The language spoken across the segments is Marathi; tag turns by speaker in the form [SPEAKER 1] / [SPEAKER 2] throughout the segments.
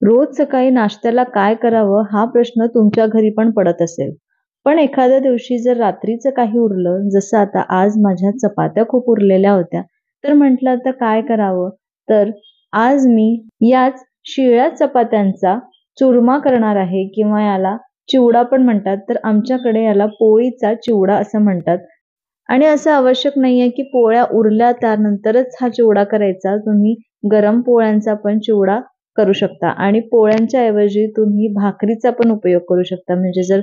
[SPEAKER 1] रोज सकाळी नाश्त्याला काय करावं हा प्रश्न तुमच्या घरी पण पडत असेल. पण एखाद्या दिवशी जर रात्रीचं काही उरलं, जसं आता आज माझ्या चपात्या खूप उरलेल्या होत्या, तर म्हटलं आता काय करावं? तर आज मी याच शिळ्या चपात्यांचा चुरमा करणार आहे किंवा याला चिवडा पण म्हणतात. तर आमच्याकडे याला पोळीचा चिवडा असं म्हणतात. आणि असं आवश्यक नाहीये की पोळ्या उरल्या त्यानंतरच हा चिवडा करायचा. तुम्ही गरम पोळ्यांचा पण चिवडा करू शकता आणि पोळ्यांच्या ऐवजी तुम्ही भाकरीचा पण उपयोग करू शकता. म्हणजे जर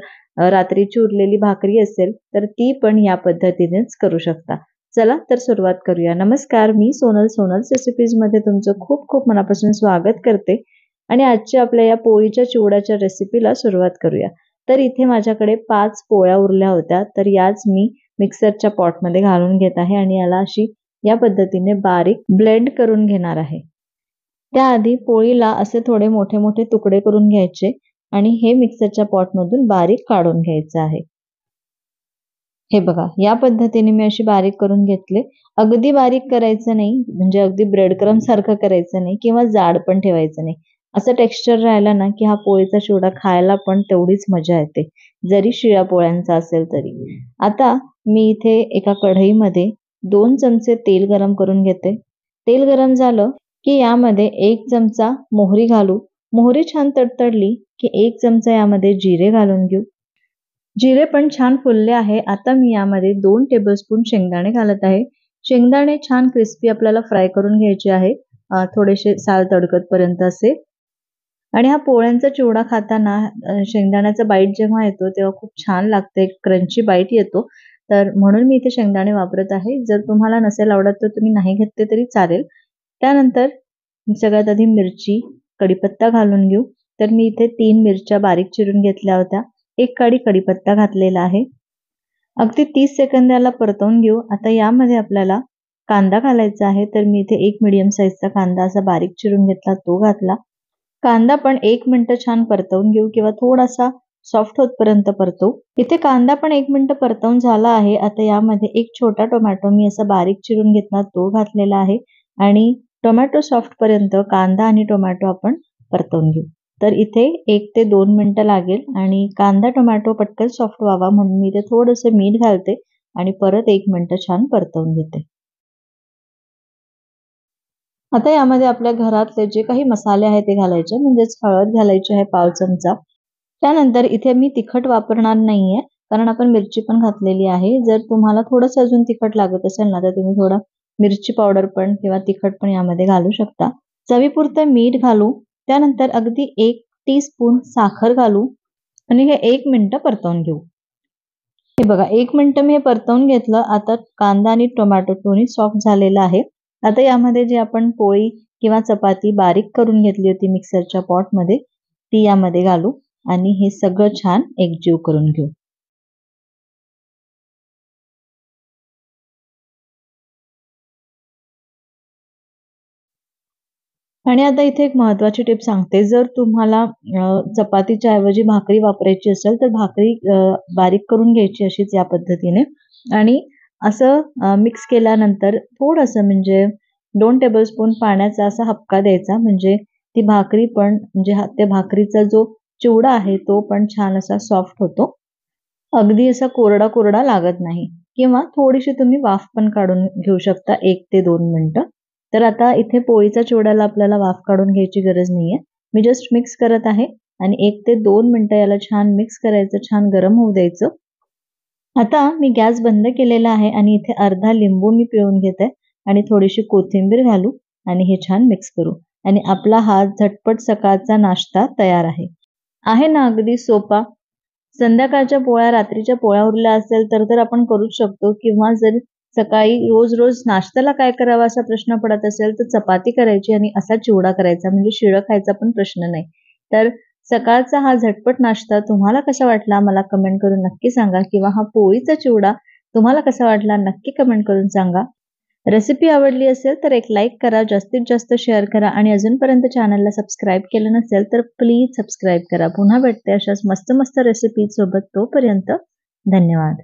[SPEAKER 1] रात्रीची उरलेली भाकरी असेल तर ती पण या पद्धतीनेच करू शकता. चला तर सुरुवात करूया. नमस्कार, मी सोनल्स रेसिपीजमध्ये तुमचं खूप खूप मनापासून स्वागत करते आणि आजच्या आपल्या या पोळीच्या चिवड्याच्या रेसिपीला सुरुवात करूया. तर इथे माझ्याकडे 5 पोळ्या उरल्या होत्या. तर याच मी मिक्सरच्या पॉटमध्ये घालून घेत आहे आणि याला अशी या पद्धतीने बारीक ब्लेंड करून घेणार आहे. त्याआधी पोळीला असे थोडे मोठे मोठे तुकडे करून घ्यायचे आणि हे मिक्सरच्या पॉटमधून बारीक काढून घ्यायचं आहे. हे बघा, या पद्धतीने मी अशी बारीक करून घेतले. अगदी बारीक करायचं नाही, म्हणजे अगदी ब्रेड क्रम्ब सारखं करायचं नाही किंवा जाड पण ठेवायचं नाही. असं टेक्स्चर राहिलं ना की हा पोळीचा चिवडा खायला पण तेवढीच मजा येते, जरी शिळ्या पोळ्यांचा असेल तरी. आता मी इथे एका कढईमध्ये 2 चमचे तेल गरम करून घेते. तेल गरम झालं की यामध्ये 1 चमचा मोहरी घालू. मोहरी छान तडतडली की 1 चमचा यामध्ये जिरे घालून घेऊ. जिरे पण छान फुलले आहे. आता मी यामध्ये 2 टेबलस्पून शेंगदाणे घालत आहे. शेंगदाणे छान क्रिस्पी आपल्याला फ्राय करून घ्यायचे आहे. थोडेसे साल तडकतपर्यंत असे. आणि हा पोळ्यांचा चिवडा खाताना शेंगदाण्याचा बाईट जेव्हा येतो तेव्हा खूप छान लागतं. एक क्रंची बाईट येतो. तर म्हणून मी इथे शेंगदाणे वापरत आहे. जर तुम्हाला नसेल आवडत तर तुम्ही नाही घेतले तरी चालेल. त्यानंतर सगळ्यात आधी मिरची, कढीपत्ता घालून घेऊ. तर मी इथे 3 मिरच्या बारीक चिरून घेतल्या होत्या. 1 काडी कढीपत्ता घातलेला आहे. अगदी 30 सेकंद याला परतवून घेऊ. आता यामध्ये आपल्याला कांदा घालायचा आहे. तर मी इथे 1 मीडियम साईजचा कांदा असा बारीक चिरून घेतला, तो घातला. कांदा पण 1 मिनिट छान परतवून घेऊ किंवा थोडासा सॉफ्ट होतपर्यंत परतवू. इथे कांदा पण 1 मिनिट परतवून झाला आहे. आता यामध्ये 1 छोटा टोमॅटो मी असा बारीक चिरून घेतला, तो घातलेला आहे आणि टोमॅटो सॉफ्ट पर्यंत कांदा आणि टोमॅटो आपण परतवून घेऊ. तर इथे 1 ते 2 मिनिटं लागेल आणि कांदा टोमॅटो पटकन सॉफ्ट व्हावा म्हणून मी इथे थोडंसं मीठ घालते आणि परत 1 मिनिट छान परतवून घेते. आता यामध्ये आपल्या घरातले जे काही मसाले आहेत ते घालायचे, म्हणजेच हळद घालायची आहे 1/2 चमचा. त्यानंतर इथे मी तिखट वापरणार नाहीये, कारण आपण मिरची पण घातलेली आहे. जर तुम्हाला थोडंसं अजून तिखट लागत असेल ना, तर तुम्ही थोडं मिरची पावडर पण किंवा तिखट पण यामध्ये घालू शकता. चवीपुरतं मीठ घालू. त्यानंतर अगदी 1 टीस्पून साखर घालू आणि हे 1 मिनिट परतवून घेऊ. हे बघा, 1 मिनिट मी हे परतवून घेतलं. आता कांदा आणि टोमॅटो दोन्ही सॉफ्ट झालेलं आहे. आता यामध्ये जी आपण पोळी किंवा चपाती बारीक करून घेतली होती मिक्सरच्या पॉटमध्ये, ती यामध्ये घालू आणि हे सगळं छान एकजीव करून घेऊ. आणि आता इथे एक महत्त्वाची टिप सांगते. जर तुम्हाला चपातीच्या ऐवजी भाकरी वापरायची असेल, तर भाकरी बारीक करून घ्यायची अशीच या पद्धतीने आणि असं मिक्स केल्यानंतर थोडंसं म्हणजे 2 टेबलस्पून पाण्याचा असा हबका द्यायचा. म्हणजे ती भाकरी पण म्हणजे त्या भाकरीचा जो चिवडा आहे तो पण छान असा सॉफ्ट होतो. अगदी असा कोरडा-कोरडा लागत नाही किंवा थोडीशी तुम्ही वाफ पण काढून घेऊ शकता 1 ते 2 मिनिटं. तर आता इथे पोळीच्या चिवड्याला आपल्याला वाफ काढून घ्यायची गरज नाहीये. मी जस्ट मिक्स करत आहे आणि 1 ते 2 मिनिटं याला छान मिक्स करायचं, छान गरम होऊ द्यायचं. आता मी गॅस बंद केलेला आहे आणि इथे अर्धा लिंबू मी पिळून घेते आणि थोडीशी कोथिंबीर घालू आणि हे छान मिक्स करू आणि आपला हा झटपट सकाळचा नाश्ता तयार आहे. आहे ना अगदी सोपा. संध्याकाळच्या पोळ्या, रात्रीच्या पोळ्या उरल्या असेल तर आपण करूच शकतो किंवा जर सकाळी रोज-रोज नाश्त्याला काय करावं असा प्रश्न पडत असेल तर चपाती करायची आणि असा चिवडा करायचा म्हणजे शिळं खायचा पण प्रश्न नाही. तर सकाळचा हा झटपट नाश्ता तुम्हाला कसा वाटला मला कमेंट करून नक्की सांगा किंवा हा पोळीचा चिवडा तुम्हाला कसा वाटला नक्की कमेंट करून सांगा. रेसिपी आवडली असेल तर एक लाईक करा, जास्तीत जास्त शेअर करा आणि अजूनपर्यंत चॅनलला सबस्क्राईब केलं नसेल तर प्लीज सबस्क्राईब करा. पुन्हा भेटते अशाच मस्त मस्त रेसिपी सोबत. तोपर्यंत धन्यवाद.